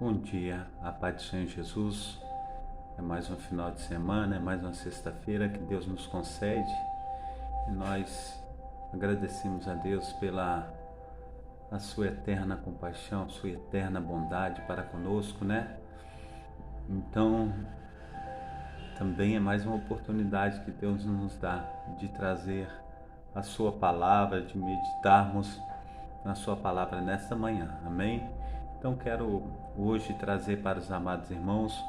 Bom dia, a paz do Senhor Jesus. É mais um final de semana, é mais uma sexta-feira que Deus nos concede e nós agradecemos a Deus pela a sua eterna compaixão, sua eterna bondade para conosco, né? Então, também é mais uma oportunidade que Deus nos dá de trazer a sua palavra, de meditarmos na sua palavra nesta manhã, amém? Então quero hoje trazer para os amados irmãos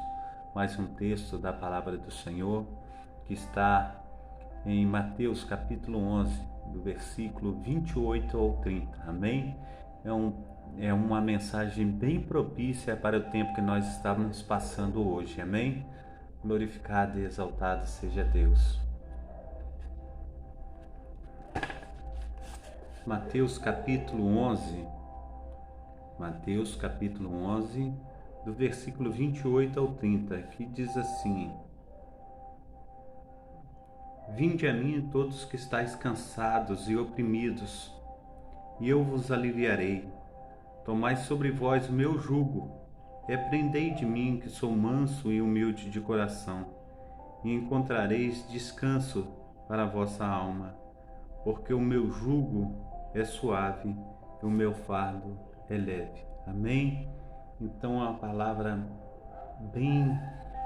mais um texto da palavra do Senhor que está em Mateus capítulo 11, do versículo 28 ao 30, amém? É uma mensagem bem propícia para o tempo que nós estamos passando hoje, amém? Glorificado e exaltado seja Deus. Mateus capítulo 11, do versículo 28 ao 30, que diz assim: Vinde a mim todos que estáis cansados e oprimidos, e eu vos aliviarei. Tomai sobre vós o meu jugo, e aprendei de mim, que sou manso e humilde de coração, e encontrareis descanso para a vossa alma, porque o meu jugo é suave e o meu fardo é leve. Amém? Então, é uma palavra bem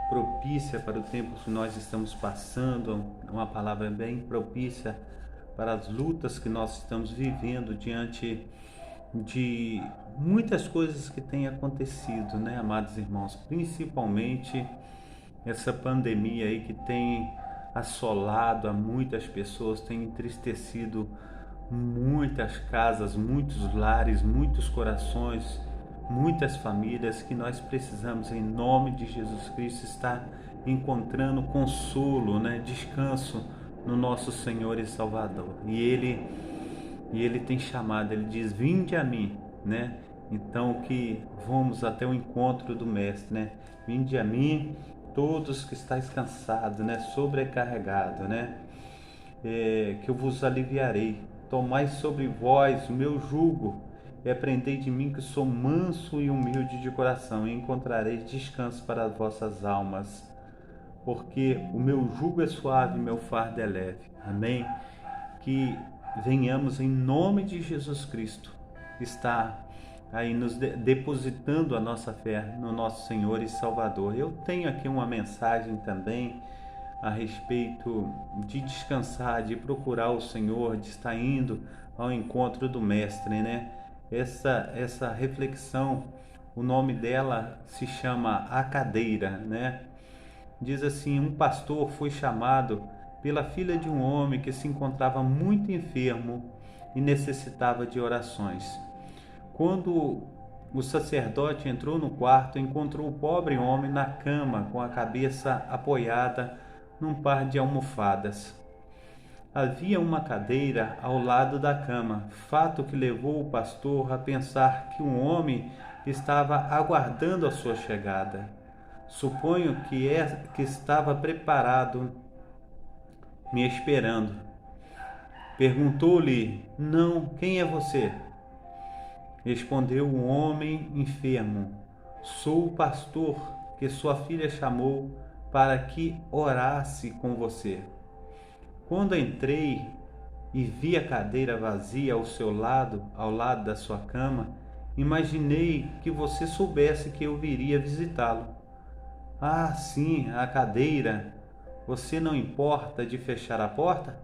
propícia para o tempo que nós estamos passando, uma palavra bem propícia para as lutas que nós estamos vivendo diante de muitas coisas que têm acontecido, né, amados irmãos? Principalmente essa pandemia aí que tem assolado a muitas pessoas, tem entristecido muitas casas, muitos lares, muitos corações, muitas famílias, que nós precisamos, em nome de Jesus Cristo, estar encontrando consolo, né, descanso no nosso Senhor e Salvador. E Ele tem chamado, Ele diz: vinde a mim, né? Então que vamos até o encontro do Mestre, né? Vinde a mim, todos que estáis cansados, né? Sobrecarregados, né? Que eu vos aliviarei. Tomai sobre vós o meu jugo e aprendei de mim, que sou manso e humilde de coração, e encontrareis descanso para as vossas almas, porque o meu jugo é suave e meu fardo é leve. Amém? Que venhamos, em nome de Jesus Cristo, estar aí nos depositando a nossa fé no nosso Senhor e Salvador. Eu tenho aqui uma mensagem também a respeito de descansar, de procurar o Senhor, de estar indo ao encontro do Mestre, né? Essa reflexão, o nome dela se chama A Cadeira, né? Diz assim: um pastor foi chamado pela filha de um homem que se encontrava muito enfermo e necessitava de orações. Quando o sacerdote entrou no quarto, encontrou o pobre homem na cama, com a cabeça apoiada num par de almofadas. Havia uma cadeira ao lado da cama, fato que levou o pastor a pensar que um homem estava aguardando a sua chegada. Suponho que estava preparado, me esperando. Perguntou-lhe: não, quem é você? Respondeu o homem enfermo: sou o pastor que sua filha chamou para que orasse com você. Quando entrei e vi a cadeira vazia ao seu lado, ao lado da sua cama, imaginei que você soubesse que eu viria visitá-lo. Ah, sim, a cadeira. Você não importa de fechar a porta?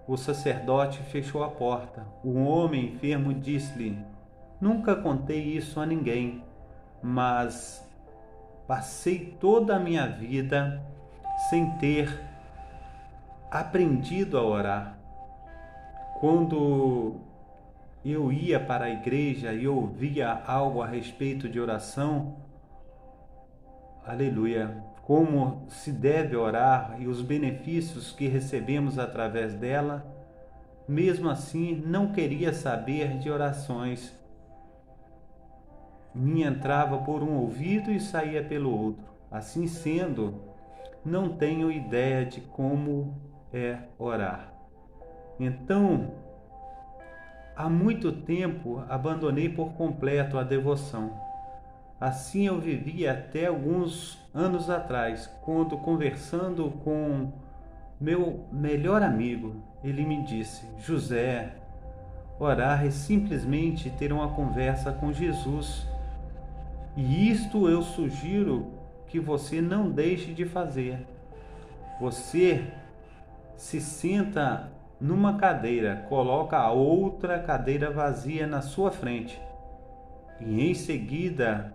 O sacerdote fechou a porta. O homem enfermo disse-lhe: nunca contei isso a ninguém, mas passei toda a minha vida sem ter aprendido a orar. Quando eu ia para a igreja e ouvia algo a respeito de oração, aleluia, como se deve orar e os benefícios que recebemos através dela, mesmo assim não queria saber de orações. Me entrava por um ouvido e saía pelo outro. Assim sendo, não tenho ideia de como é orar. Então, há muito tempo abandonei por completo a devoção. Assim eu vivi até alguns anos atrás, quando conversando com meu melhor amigo, ele me disse: José, orar é simplesmente ter uma conversa com Jesus. E isto eu sugiro que você não deixe de fazer. Você se senta numa cadeira, coloca a outra cadeira vazia na sua frente e em seguida,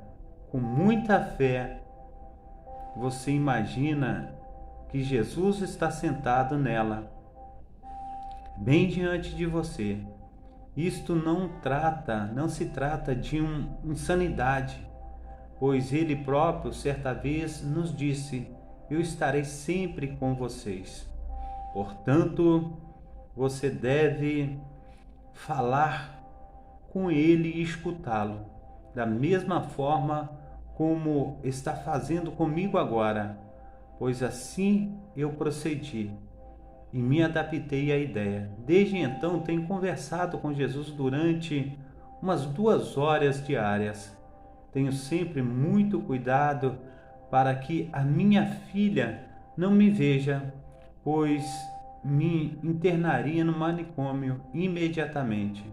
com muita fé, você imagina que Jesus está sentado nela, bem diante de você. Isto não se trata de insanidade, pois ele próprio certa vez nos disse: eu estarei sempre com vocês. Portanto, você deve falar com ele e escutá-lo, da mesma forma como está fazendo comigo agora, pois assim eu procedi e me adaptei à ideia. Desde então tenho conversado com Jesus durante umas 2 horas diárias. Tenho sempre muito cuidado para que a minha filha não me veja, pois me internaria no manicômio imediatamente.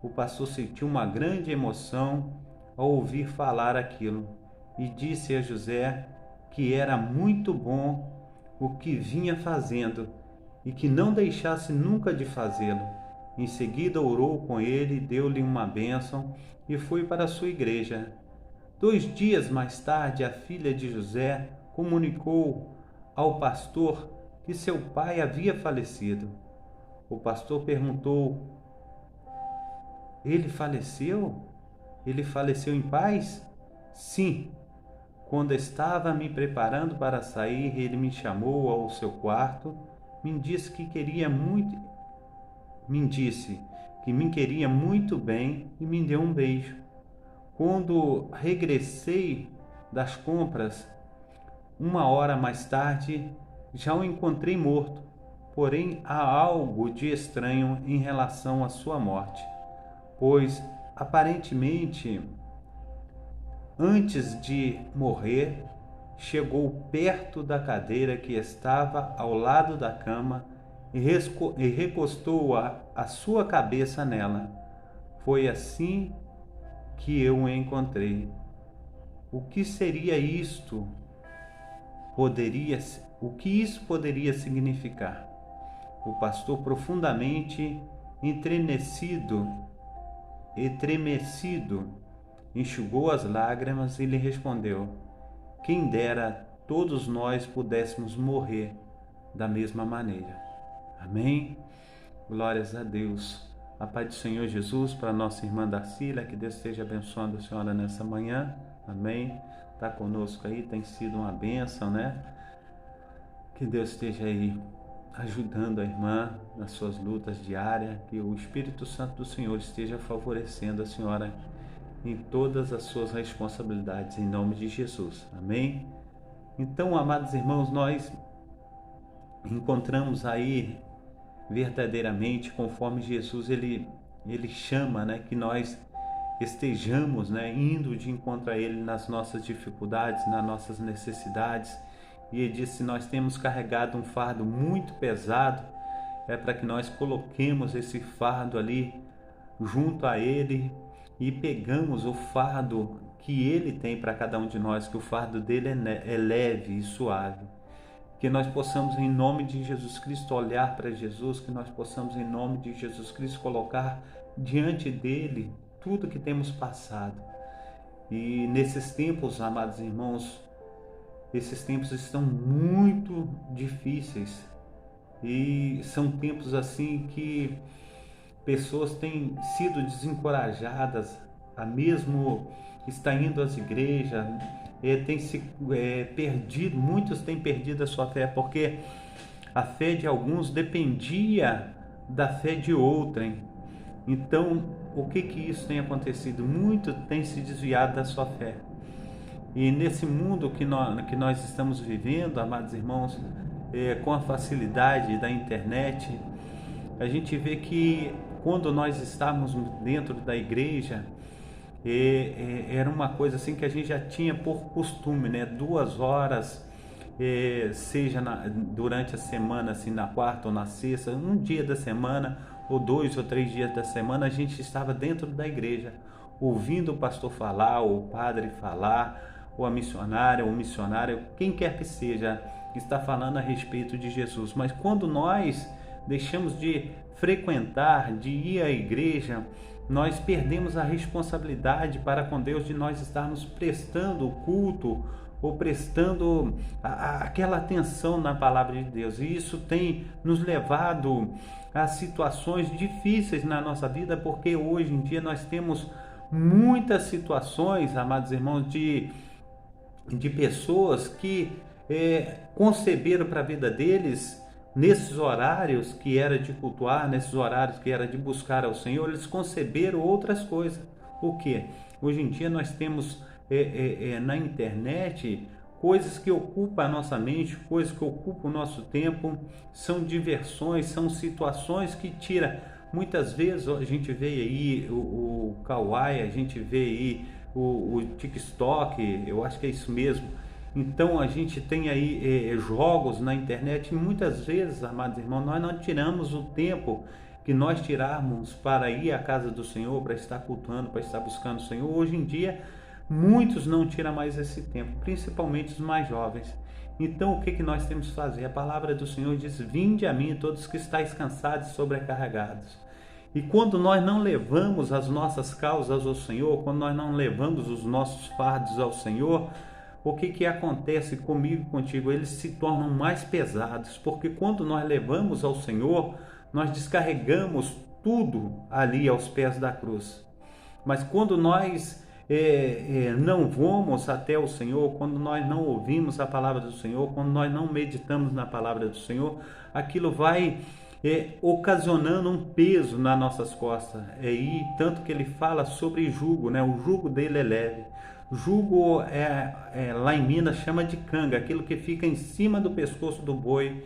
O pastor sentiu uma grande emoção ao ouvir falar aquilo e disse a José que era muito bom o que vinha fazendo e que não deixasse nunca de fazê-lo. Em seguida orou com ele, deu-lhe uma bênção e foi para a sua igreja. 2 dias mais tarde, a filha de José comunicou ao pastor que seu pai havia falecido. O pastor perguntou: ele faleceu? Ele faleceu em paz? Sim. Quando estava me preparando para sair, ele me chamou ao seu quarto, me disse que me queria muito bem e me deu um beijo. Quando regressei das compras, 1 hora mais tarde, já o encontrei morto. Porém, há algo de estranho em relação à sua morte, pois aparentemente, antes de morrer, chegou perto da cadeira que estava ao lado da cama e recostou a sua cabeça nela. Foi assim que eu o encontrei. O que seria isto? O que isso poderia significar? O pastor, profundamente estremecido, enxugou as lágrimas e lhe respondeu: quem dera todos nós pudéssemos morrer da mesma maneira. Amém? Glórias a Deus. A paz do Senhor Jesus para nossa irmã Darcília, que Deus esteja abençoando a senhora nessa manhã. Amém? Está conosco aí, tem sido uma bênção, né? Que Deus esteja aí ajudando a irmã nas suas lutas diárias, que o Espírito Santo do Senhor esteja favorecendo a senhora em todas as suas responsabilidades, em nome de Jesus. Amém? Então, amados irmãos, nós encontramos aí verdadeiramente, conforme Jesus ele chama, né, que nós estejamos, né, indo de encontro a ele nas nossas dificuldades, nas nossas necessidades. E ele disse: nós temos carregado um fardo muito pesado, é para que nós coloquemos esse fardo ali junto a ele e pegamos o fardo que ele tem para cada um de nós, que o fardo dele é leve e suave. Que nós possamos, em nome de Jesus Cristo, olhar para Jesus, que nós possamos, em nome de Jesus Cristo, colocar diante dele tudo que temos passado. E nesses tempos, amados irmãos, esses tempos estão muito difíceis e são tempos assim que pessoas têm sido desencorajadas a mesmo estar indo às igrejas, tem se perdido, muitos têm perdido a sua fé, porque a fé de alguns dependia da fé de outrem. Então, o que isso tem acontecido? Muito tem se desviado da sua fé. E nesse mundo que nós estamos vivendo, amados irmãos, com a facilidade da internet, a gente vê que quando nós estamos dentro da igreja, Era uma coisa assim que a gente já tinha por costume, né? 2 horas, seja durante a semana, assim, na quarta ou na sexta, um dia da semana, ou 2 ou 3 dias da semana, a gente estava dentro da igreja, ouvindo o pastor falar, ou o padre falar, ou a missionária, ou o missionário, quem quer que seja, está falando a respeito de Jesus. Mas quando nós deixamos de frequentar, de ir à igreja, nós perdemos a responsabilidade para com Deus de nós estarmos prestando o culto ou prestando aquela atenção na palavra de Deus. E isso tem nos levado a situações difíceis na nossa vida, porque hoje em dia nós temos muitas situações, amados irmãos, de pessoas que conceberam para a vida deles, nesses horários que era de cultuar, nesses horários que era de buscar ao Senhor, eles conceberam outras coisas. O que? Hoje em dia nós temos na internet coisas que ocupam a nossa mente, coisas que ocupam o nosso tempo, são diversões, são situações que tiram. Muitas vezes a gente vê aí o Kawaii, a gente vê aí o TikTok, eu acho que é isso mesmo. Então a gente tem aí jogos na internet, e muitas vezes, amados irmãos, nós não tiramos o tempo que nós tirarmos para ir à casa do Senhor, para estar cultuando, para estar buscando o Senhor. Hoje em dia, muitos não tiram mais esse tempo, principalmente os mais jovens. Então o que nós temos que fazer? A palavra do Senhor diz: vinde a mim todos que estáis cansados e sobrecarregados. E quando nós não levamos as nossas causas ao Senhor, quando nós não levamos os nossos fardos ao Senhor, o que acontece comigo e contigo? Eles se tornam mais pesados, porque quando nós levamos ao Senhor, nós descarregamos tudo ali aos pés da cruz. Mas quando nós não vamos até o Senhor, quando nós não ouvimos a palavra do Senhor, quando nós não meditamos na palavra do Senhor, aquilo vai ocasionando um peso nas nossas costas. E tanto que ele fala sobre jugo, né? O jugo dele é leve. Jugo lá em Minas chama de canga, aquilo que fica em cima do pescoço do boi,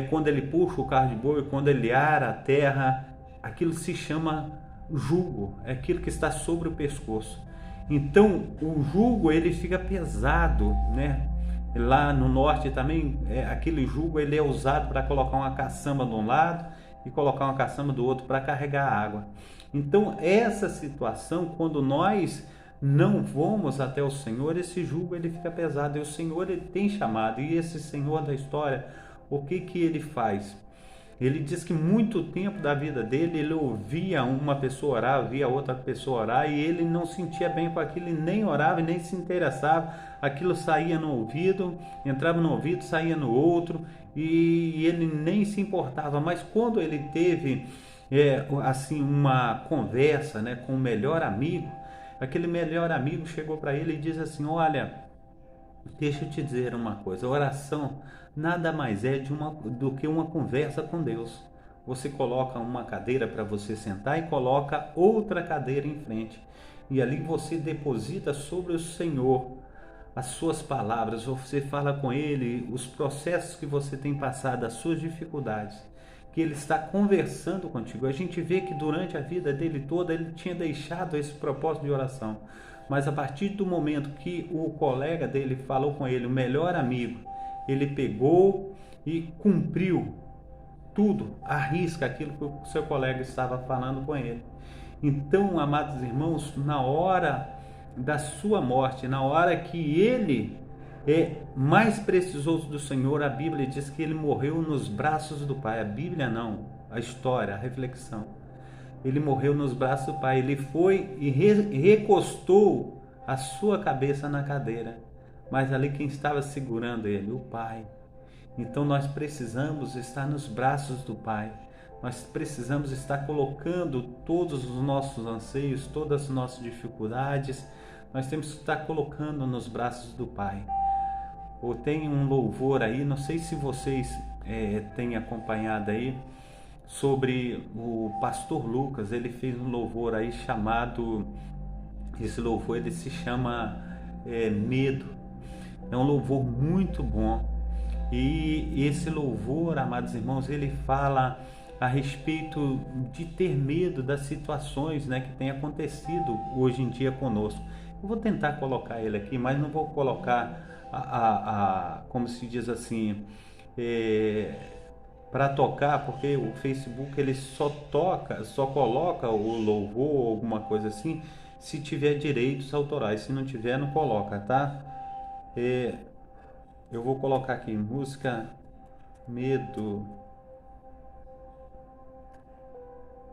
quando ele puxa o carro de boi, quando ele ara a terra, aquilo se chama jugo, é aquilo que está sobre o pescoço. Então o jugo ele fica pesado, né? Lá no norte também, aquele jugo ele é usado para colocar uma caçamba de um lado e colocar uma caçamba do outro para carregar água. Então essa situação, quando nós não vamos até o Senhor, esse jugo ele fica pesado, e o Senhor ele tem chamado. E esse Senhor da história, o que ele faz? Ele diz que muito tempo da vida dele, ele ouvia uma pessoa orar, ouvia outra pessoa orar, e ele não sentia bem com aquilo, e nem orava e nem se interessava. Aquilo saía no ouvido, entrava no ouvido, saía no outro, e ele nem se importava. Mas quando ele teve assim uma conversa, né, com o melhor amigo, aquele melhor amigo chegou para ele e disse assim: olha, deixa eu te dizer uma coisa, oração nada mais é do que uma conversa com Deus. Você coloca uma cadeira para você sentar e coloca outra cadeira em frente, e ali você deposita sobre o Senhor as suas palavras, você fala com Ele os processos que você tem passado, as suas dificuldades, que Ele está conversando contigo. A gente vê que durante a vida dele toda ele tinha deixado esse propósito de oração, mas a partir do momento que o colega dele falou com ele, o melhor amigo, ele pegou e cumpriu tudo, à risca, aquilo que o seu colega estava falando com ele. Então, amados irmãos, na hora da sua morte, na hora que ele mais precisou do Senhor, a Bíblia diz que ele morreu nos braços do Pai. A Bíblia não, a história, a reflexão. Ele morreu nos braços do Pai. Ele foi e recostou a sua cabeça na cadeira, mas ali quem estava segurando ele? O Pai. Então nós precisamos estar nos braços do Pai. Nós precisamos estar colocando todos os nossos anseios, todas as nossas dificuldades, nós temos que estar colocando nos braços do Pai. Ou tem um louvor aí, não sei se vocês têm acompanhado aí, sobre o pastor Lucas. Ele fez um louvor aí chamado, esse louvor ele se chama Medo. É um louvor muito bom, e esse louvor, amados irmãos, ele fala a respeito de ter medo das situações, né, que tem acontecido hoje em dia conosco. Eu vou tentar colocar ele aqui, mas não vou colocar como se diz assim, para tocar, porque o Facebook ele só coloca o louvor ou alguma coisa assim, se tiver direitos autorais. Se não tiver, não coloca, tá? Eu vou colocar aqui música Medo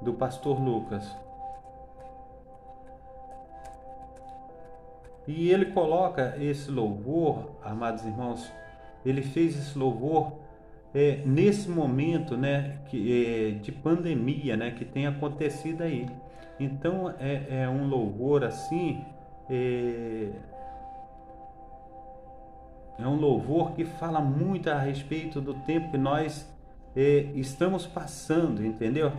do Pastor Lucas. E ele coloca esse louvor, amados irmãos, ele fez esse louvor nesse momento, né, de pandemia, né, que tem acontecido aí. Então é um louvor assim, é um louvor que fala muito a respeito do tempo que nós estamos passando, entendeu?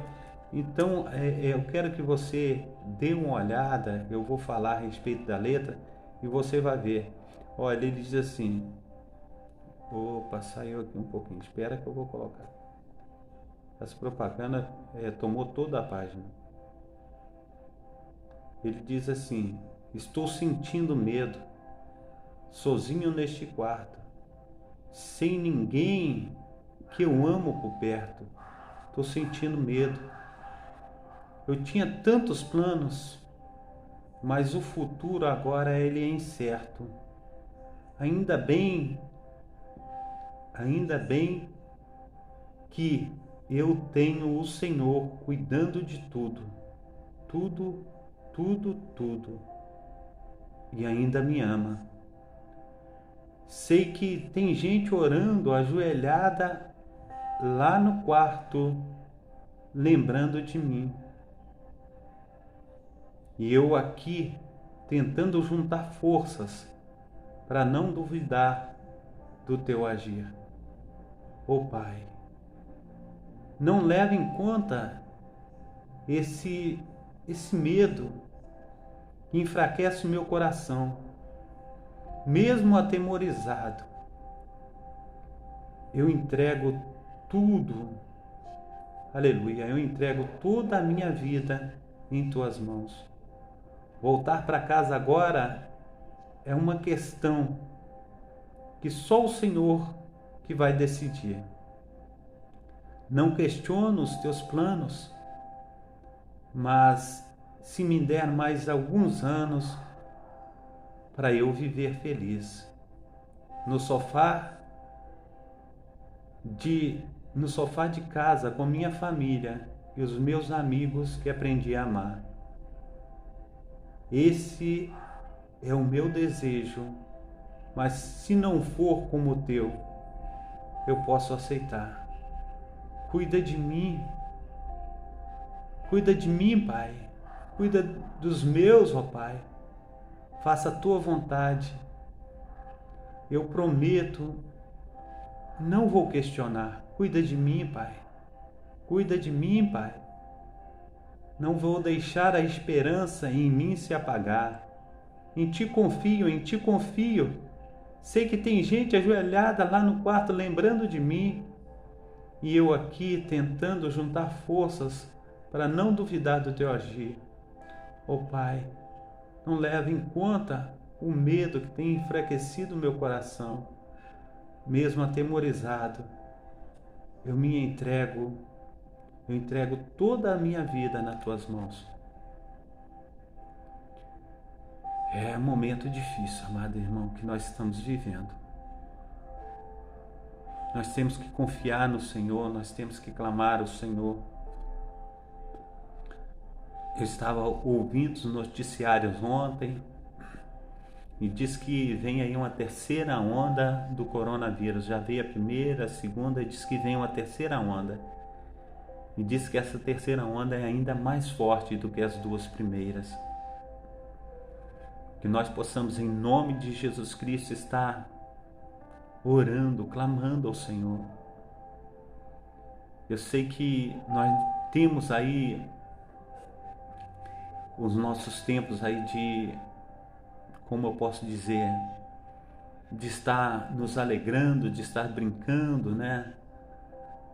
Então eu quero que você dê uma olhada, eu vou falar a respeito da letra e você vai ver. Olha, ele diz assim, opa, saiu aqui um pouquinho, espera que eu vou colocar. Essa propaganda tomou toda a página. Ele diz assim, estou sentindo medo, sozinho neste quarto, sem ninguém que eu amo por perto. Estou sentindo medo. Eu tinha tantos planos, mas o futuro agora ele é incerto. Ainda bem que eu tenho o Senhor cuidando de tudo, tudo, tudo, tudo, e ainda me ama. Sei que tem gente orando ajoelhada lá no quarto, lembrando de mim. E eu aqui tentando juntar forças para não duvidar do teu agir. Ó Pai, não leve em conta esse medo que enfraquece o meu coração, mesmo atemorizado. Eu entrego tudo, aleluia, eu entrego toda a minha vida em tuas mãos. Voltar para casa agora é uma questão que só o Senhor que vai decidir. Não questiono os teus planos, mas se me der mais alguns anos para eu viver feliz no sofá de casa com minha família e os meus amigos que aprendi a amar. Esse é o meu desejo, mas se não for como o teu, eu posso aceitar. Cuida de mim, Pai. Cuida dos meus, ó Pai. Faça a tua vontade. Eu prometo, não vou questionar. Cuida de mim, Pai. Cuida de mim, Pai. Não vou deixar a esperança em mim se apagar. Em ti confio, em ti confio. Sei que tem gente ajoelhada lá no quarto lembrando de mim. E eu aqui tentando juntar forças para não duvidar do teu agir. Ó Pai, não leve em conta o medo que tem enfraquecido o meu coração. Mesmo atemorizado, eu entrego toda a minha vida nas tuas mãos. É um momento difícil, amado irmão, que nós estamos vivendo. Nós temos que confiar no Senhor, nós temos que clamar ao Senhor. Eu estava ouvindo os noticiários ontem e diz que vem aí uma terceira onda do coronavírus. Já veio a primeira, a segunda, e diz que vem uma terceira onda. E diz que essa terceira onda é ainda mais forte do que as duas primeiras. Que nós possamos, em nome de Jesus Cristo, estar orando, clamando ao Senhor. Eu sei que nós temos aí os nossos tempos aí de, como eu posso dizer, de estar nos alegrando, de estar brincando, né?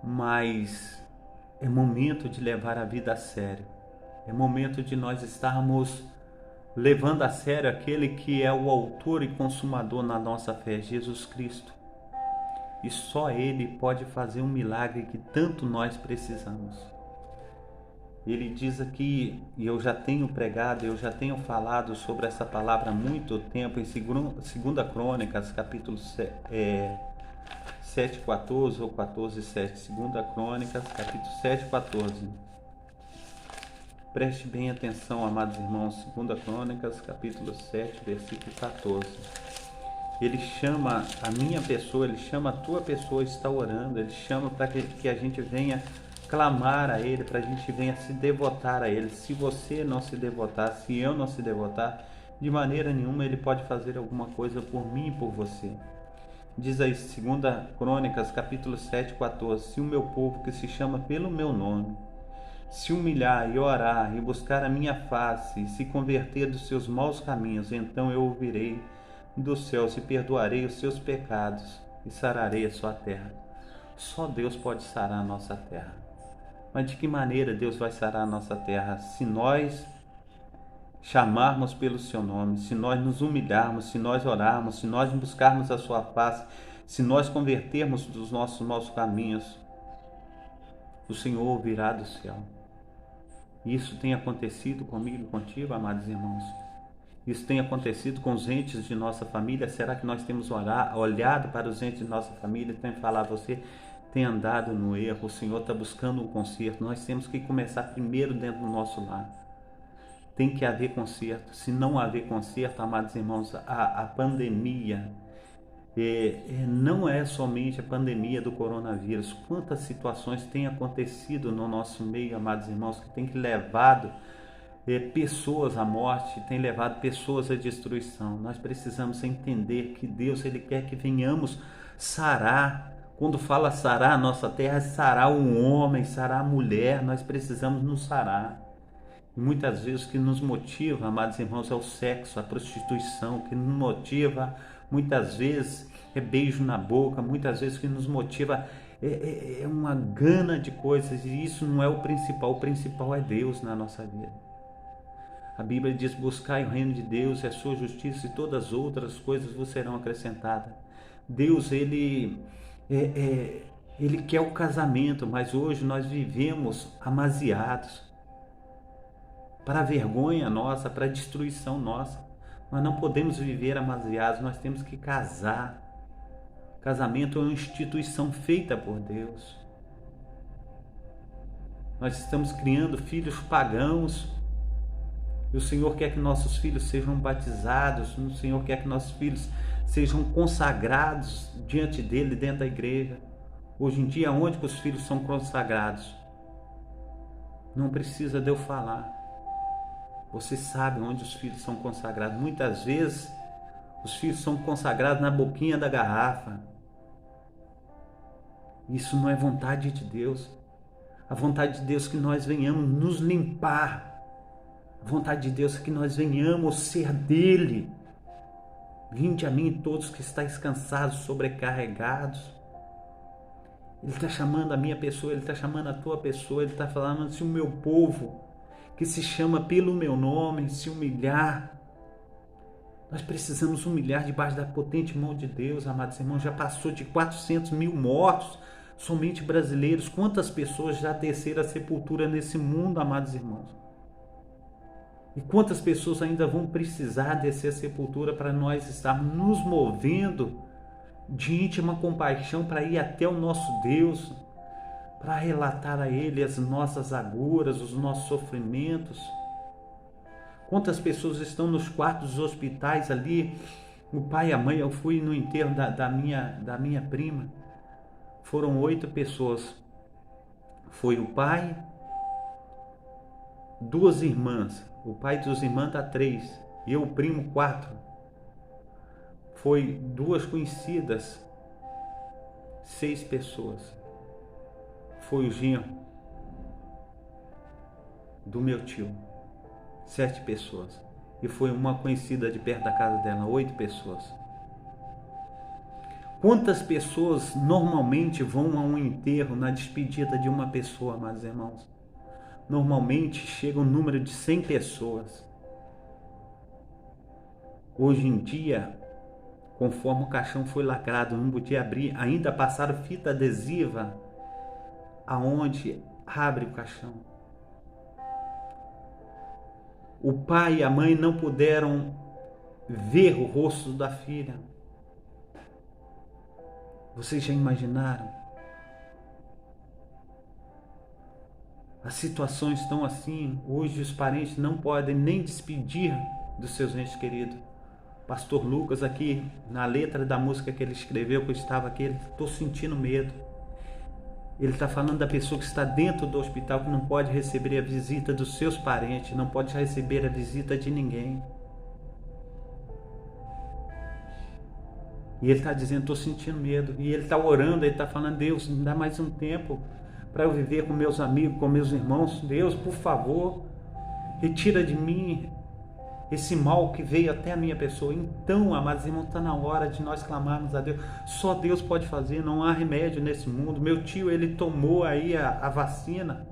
Mas É momento de levar a vida a sério. É momento de nós estarmos levando a sério aquele que é o autor e consumador na nossa fé, Jesus Cristo. E só Ele pode fazer um milagre que tanto nós precisamos. Ele diz aqui, e eu já tenho pregado, eu já tenho falado sobre essa palavra há muito tempo, em 2 Crônicas, capítulo 7:14 ou 14:7. 2 Crônicas, capítulo 7:14. Preste bem atenção, amados irmãos. 2 Crônicas, capítulo 7, versículo 14. Ele chama a minha pessoa, ele chama a tua pessoa, está orando, ele chama para que a gente venha clamar a ele, para a gente venha se devotar a ele. Se você não se devotar, se eu não se devotar, de maneira nenhuma ele pode fazer alguma coisa por mim e por você. Diz aí, 2 Crônicas, capítulo 7:14. Se o meu povo, que se chama pelo meu nome, se humilhar e orar e buscar a minha face e se converter dos seus maus caminhos, então eu ouvirei dos céus e perdoarei os seus pecados e sararei a sua terra. Só Deus pode sarar a nossa terra. Mas de que maneira Deus vai sarar a nossa terra? Se nós chamarmos pelo seu nome, se nós nos humilharmos, se nós orarmos, se nós buscarmos a sua face, se nós convertermos dos nossos maus caminhos, o Senhor ouvirá do céu. Isso tem acontecido comigo e contigo, amados irmãos. Isso tem acontecido com os entes de nossa família. Será que nós temos olhado para os entes de nossa família e tem falado, você tem andado no erro, o Senhor está buscando um conserto. Nós temos que começar primeiro dentro do nosso lar. Tem que haver conserto. Se não haver conserto, amados irmãos, a pandemia não é somente a pandemia do coronavírus. Quantas situações têm acontecido no nosso meio, amados irmãos, que tem que levado pessoas à morte, tem levado pessoas à destruição. Nós precisamos entender que Deus, Ele quer que venhamos sarar. Quando fala sarar a nossa terra, sarar o homem, sarar a mulher. Nós precisamos nos sarar. E muitas vezes o que nos motiva, amados irmãos, é o sexo, a prostituição. O que nos motiva, muitas vezes, é beijo na boca. Muitas vezes o que nos motiva é uma gana de coisas. E isso não é o principal é Deus na nossa vida. A Bíblia diz, buscai o reino de Deus e a sua justiça, e todas as outras coisas vos serão acrescentadas. Deus, Ele quer o casamento, mas hoje nós vivemos amasiados, para a vergonha nossa, para a destruição nossa. Nós não podemos viver amasiados, nós temos que casar. Casamento é uma instituição feita por Deus. Nós estamos criando filhos pagãos, e o Senhor quer que nossos filhos sejam batizados, o Senhor quer que nossos filhos sejam consagrados diante dele, dentro da igreja. Hoje em dia, onde que os filhos são consagrados? Não precisa de eu falar. Você sabe onde os filhos são consagrados. Muitas vezes, os filhos são consagrados na boquinha da garrafa. Isso não é vontade de Deus. A vontade de Deus é que nós venhamos nos limpar. A vontade de Deus é que nós venhamos ser dele. Vinde a mim todos que estáis cansados, sobrecarregados. Ele está chamando a minha pessoa, Ele está chamando a tua pessoa, Ele está falando, se o meu povo, que se chama pelo meu nome, se humilhar. Nós precisamos humilhar debaixo da potente mão de Deus, amados irmãos. Já passou de 400 mil mortos, somente brasileiros. Quantas pessoas já desceram a sepultura nesse mundo, amados irmãos? E quantas pessoas ainda vão precisar descer a sepultura para nós estarmos nos movendo de íntima compaixão para ir até o nosso Deus, para relatar a Ele as nossas agruras, os nossos sofrimentos. Quantas pessoas estão nos quartos dos hospitais ali, o pai e a mãe. Eu fui no enterro da minha prima, foram 8 pessoas, foi o pai, 2 irmãs, o pai dos irmãos dá 3, eu, o primo, 4, foi 2 conhecidas, 6 pessoas, foi o genro do meu tio, 7 pessoas, e foi uma conhecida de perto da casa dela, 8 pessoas. Quantas pessoas normalmente vão a um enterro na despedida de uma pessoa, amados irmãos? Normalmente chega um número de 100 pessoas. Hoje em dia, conforme o caixão foi lacrado, não podia abrir, ainda passaram fita adesiva aonde abre o caixão. O pai e a mãe não puderam ver o rosto da filha. Vocês já imaginaram? As situações estão assim. Hoje os parentes não podem nem despedir dos seus entes queridos. Pastor Lucas aqui, na letra da música que ele escreveu, que eu estava aqui, ele estou sentindo medo. Ele está falando da pessoa que está dentro do hospital, que não pode receber a visita dos seus parentes, não pode receber a visita de ninguém. E ele está dizendo, estou sentindo medo. E ele está orando, ele está falando, Deus, me dá mais um tempo para eu viver com meus amigos, com meus irmãos. Deus, por favor, retira de mim esse mal que veio até a minha pessoa. Então, amados irmãos, está na hora de nós clamarmos a Deus. Só Deus pode fazer, não há remédio nesse mundo. Meu tio, ele tomou aí a vacina.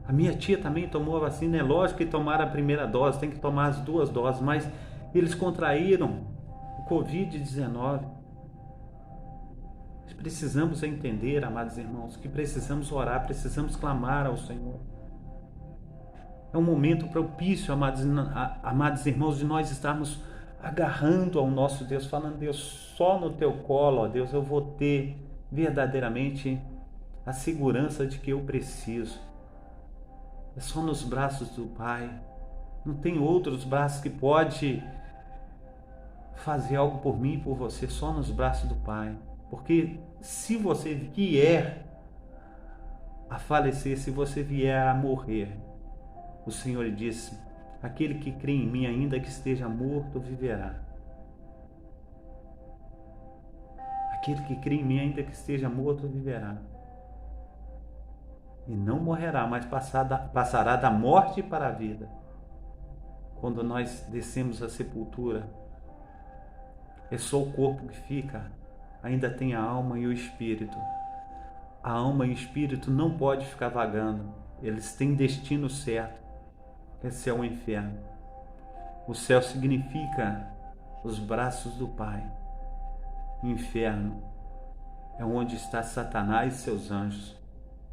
A minha tia também tomou a vacina. É lógico que tomaram a primeira dose, tem que tomar as 2 doses, mas eles contraíram o Covid-19. Nós precisamos entender, amados irmãos, que precisamos orar, precisamos clamar ao Senhor. É um momento propício, amados irmãos, de nós estarmos agarrando ao nosso Deus, falando, Deus, só no teu colo, ó Deus, eu vou ter verdadeiramente a segurança de que eu preciso. É só nos braços do Pai. Não tem outros braços que pode fazer algo por mim e por você, só nos braços do Pai. Porque se você vier a falecer, se você vier a morrer, o Senhor disse, aquele que crê em mim, ainda que esteja morto, viverá. Aquele que crê em mim, ainda que esteja morto, viverá. E não morrerá, mas passará da morte para a vida. Quando nós descemos à sepultura, é só o corpo que fica, ainda tem a alma e o espírito. A alma e o espírito não podem ficar vagando, eles têm destino certo. Esse é o inferno. O céu significa os braços do Pai. O inferno é onde está Satanás e seus anjos.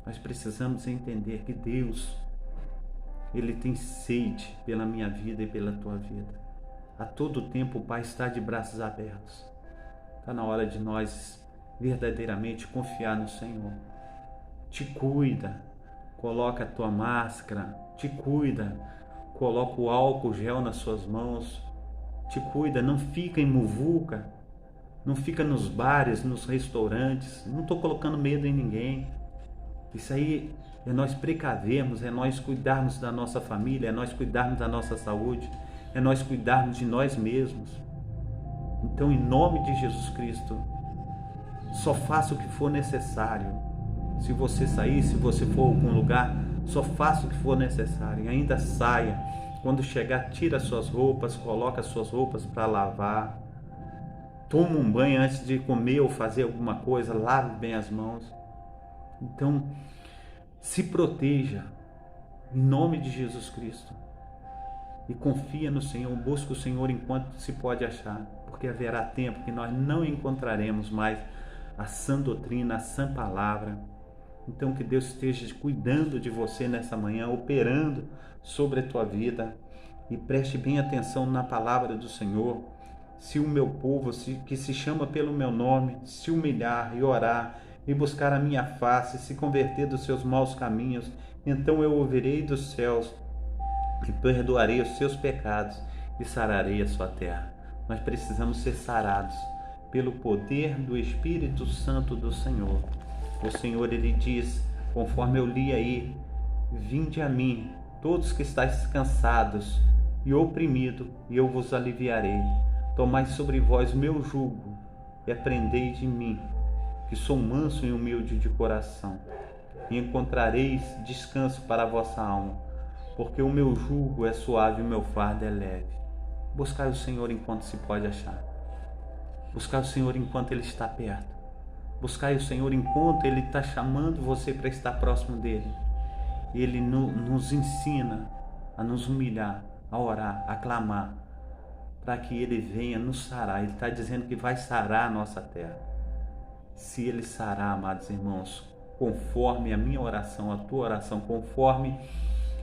Nós precisamos entender que Deus, Ele tem sede pela minha vida e pela tua vida. A todo tempo o Pai está de braços abertos. Está na hora de nós verdadeiramente confiar no Senhor. Te cuida, coloca a tua máscara, te cuida, coloca o álcool gel nas suas mãos, te cuida, não fica em muvuca, não fica nos bares, nos restaurantes, não estou colocando medo em ninguém. Isso aí é nós precavermos, é nós cuidarmos da nossa família, é nós cuidarmos da nossa saúde, é nós cuidarmos de nós mesmos. Então, em nome de Jesus Cristo, só faça o que for necessário. Se você sair, se você for a algum lugar, só faça o que for necessário. E ainda saia. Quando chegar, tira as suas roupas, coloca as suas roupas para lavar. Toma um banho antes de comer ou fazer alguma coisa, lave bem as mãos. Então, se proteja em nome de Jesus Cristo. E confia no Senhor, busca o Senhor enquanto se pode achar, porque haverá tempo que nós não encontraremos mais a sã doutrina, a sã palavra. Então que Deus esteja cuidando de você nessa manhã, operando sobre a tua vida, e preste bem atenção na palavra do Senhor. Se o meu povo, que se chama pelo meu nome, se humilhar e orar, e buscar a minha face, se converter dos seus maus caminhos, então eu ouvirei dos céus, e perdoarei os seus pecados e sararei a sua terra. Nós precisamos ser sarados pelo poder do Espírito Santo do Senhor. O Senhor, Ele diz, conforme eu li aí, vinde a mim, todos que estáis cansados e oprimidos, e eu vos aliviarei. Tomai sobre vós o meu jugo e aprendei de mim, que sou manso e humilde de coração, e encontrareis descanso para a vossa alma, porque o meu jugo é suave e o meu fardo é leve. Buscai o Senhor enquanto se pode achar. Buscar o Senhor enquanto Ele está perto. Buscar o Senhor enquanto Ele está chamando você para estar próximo dEle. Ele nos ensina a nos humilhar, a orar, a clamar, para que Ele venha nos sarar. Ele está dizendo que vai sarar a nossa terra. Se Ele sarar, amados irmãos, conforme a minha oração, a tua oração, conforme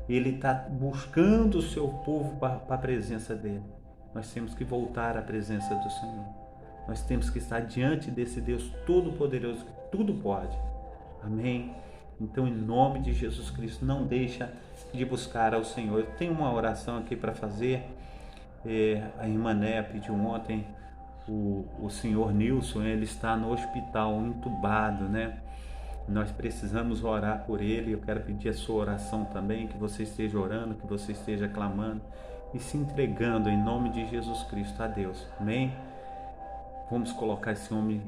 Ele está buscando o seu povo para a presença dEle, nós temos que voltar à presença do Senhor. Nós temos que estar diante desse Deus Todo-Poderoso que tudo pode. Amém? Então, em nome de Jesus Cristo, não deixa de buscar ao Senhor. Eu tenho uma oração aqui para fazer. A irmã Né pediu ontem, o senhor Nilson, ele está no hospital, entubado, né? Nós precisamos orar por ele. Eu quero pedir a sua oração também, que você esteja orando, que você esteja clamando e se entregando em nome de Jesus Cristo a Deus. Amém? Vamos colocar esse homem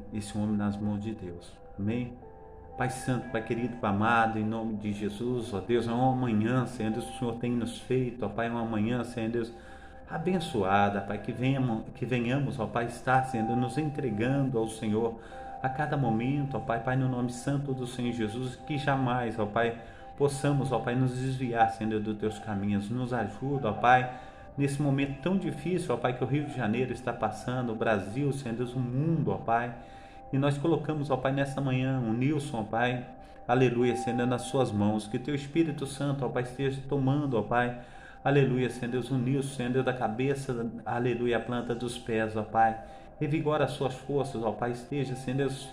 nas mãos de Deus. Amém? Pai Santo, Pai querido, Pai amado, em nome de Jesus, ó Deus, é uma manhã, Senhor Deus, que o Senhor tem nos feito, ó Pai, é uma manhã, Senhor Deus, abençoada, Pai, que venhamos, ó Pai, estar, Senhor Deus, nos entregando ao Senhor a cada momento, ó Pai, no nome santo do Senhor Jesus, que jamais, ó Pai, possamos, ó Pai, nos desviar, Senhor Deus, dos Teus caminhos. Nos ajuda, ó Pai, nesse momento tão difícil, ó Pai, que o Rio de Janeiro está passando, o Brasil, Senhor Deus, o mundo, ó Pai. E nós colocamos, ó Pai, nessa manhã, o Nilson, ó Pai, aleluia, Senhor, nas suas mãos. Que Teu Espírito Santo, ó Pai, esteja tomando, ó Pai, aleluia, Senhor Deus, o Nilson, Senhor Deus, da cabeça, aleluia, a planta dos pés, ó Pai. Revigora as suas forças, ó Pai, esteja, Senhor Deus,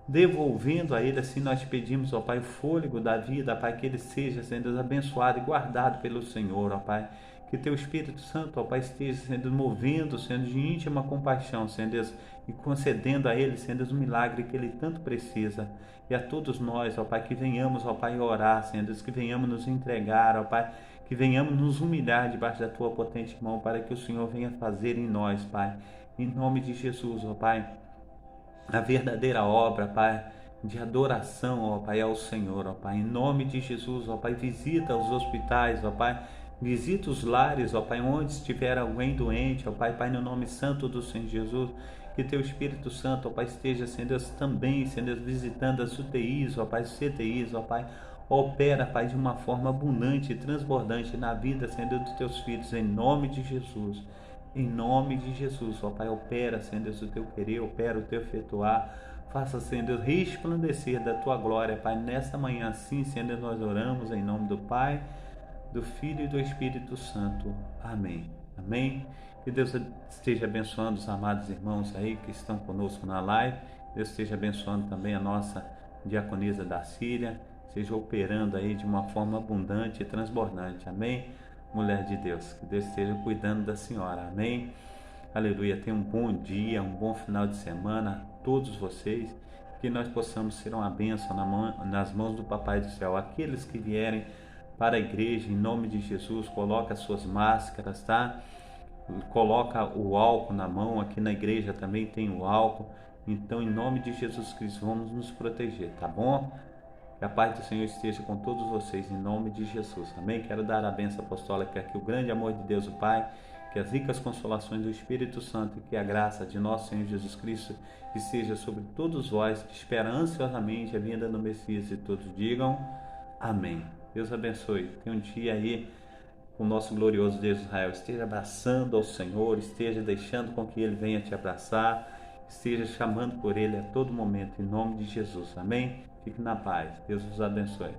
devolvendo a ele, assim nós pedimos, ó Pai, o fôlego da vida, Pai, que ele seja, Senhor Deus, abençoado e guardado pelo Senhor, ó Pai. Que Teu Espírito Santo, ó Pai, esteja sendo movendo, sendo de íntima compaixão, Senhor Deus, e concedendo a ele, Senhor Deus, o milagre que ele tanto precisa. E a todos nós, ó Pai, que venhamos, ó Pai, orar, Senhor Deus, que venhamos nos entregar, ó Pai, que venhamos nos humilhar debaixo da Tua potente mão, para que o Senhor venha fazer em nós, Pai. Em nome de Jesus, ó Pai, a verdadeira obra, Pai, de adoração, ó Pai, ao Senhor, ó Pai. Em nome de Jesus, ó Pai, visita os hospitais, ó Pai, visita os lares, ó Pai, onde estiver alguém doente, ó Pai, Pai, no nome santo do Senhor Jesus, que Teu Espírito Santo, ó Pai, esteja, Senhor Deus, também, Senhor Deus, visitando as UTIs, ó Pai, os CTIs, ó Pai, opera, Pai, de uma forma abundante e transbordante na vida, Senhor Deus, dos Teus filhos, em nome de Jesus. Em nome de Jesus, ó Pai, opera, Senhor Deus, o Teu querer, opera o Teu efetuar, faça, Senhor Deus, resplandecer da Tua glória, Pai, nesta manhã, assim, Senhor Deus, nós oramos em nome do Pai, do Filho e do Espírito Santo. Amém. Amém. Que Deus esteja abençoando os amados irmãos aí que estão conosco na live. Deus esteja abençoando também a nossa diaconisa da Síria, seja operando aí de uma forma abundante e transbordante. Amém. Mulher de Deus, que Deus esteja cuidando da senhora. Amém. Aleluia. Tenha um bom dia, um bom final de semana a todos vocês. Que nós possamos ser uma bênção nas mãos do Papai do Céu. Aqueles que vierem para a igreja, em nome de Jesus, coloca as suas máscaras, tá? Coloca o álcool na mão. Aqui na igreja também tem o álcool. Então, em nome de Jesus Cristo, vamos nos proteger, tá bom? Que a paz do Senhor esteja com todos vocês, em nome de Jesus. Amém? Quero dar a bênção apostólica, que o grande amor de Deus, o Pai, que as ricas consolações do Espírito Santo e que a graça de nosso Senhor Jesus Cristo esteja sobre todos vós que esperam ansiosamente a vinda do Messias, e todos digam amém. Deus abençoe. Tenha um dia aí com o nosso glorioso Deus de Israel. Esteja abraçando ao Senhor, esteja deixando com que Ele venha te abraçar, esteja chamando por Ele a todo momento, em nome de Jesus. Amém? Fique na paz. Deus os abençoe.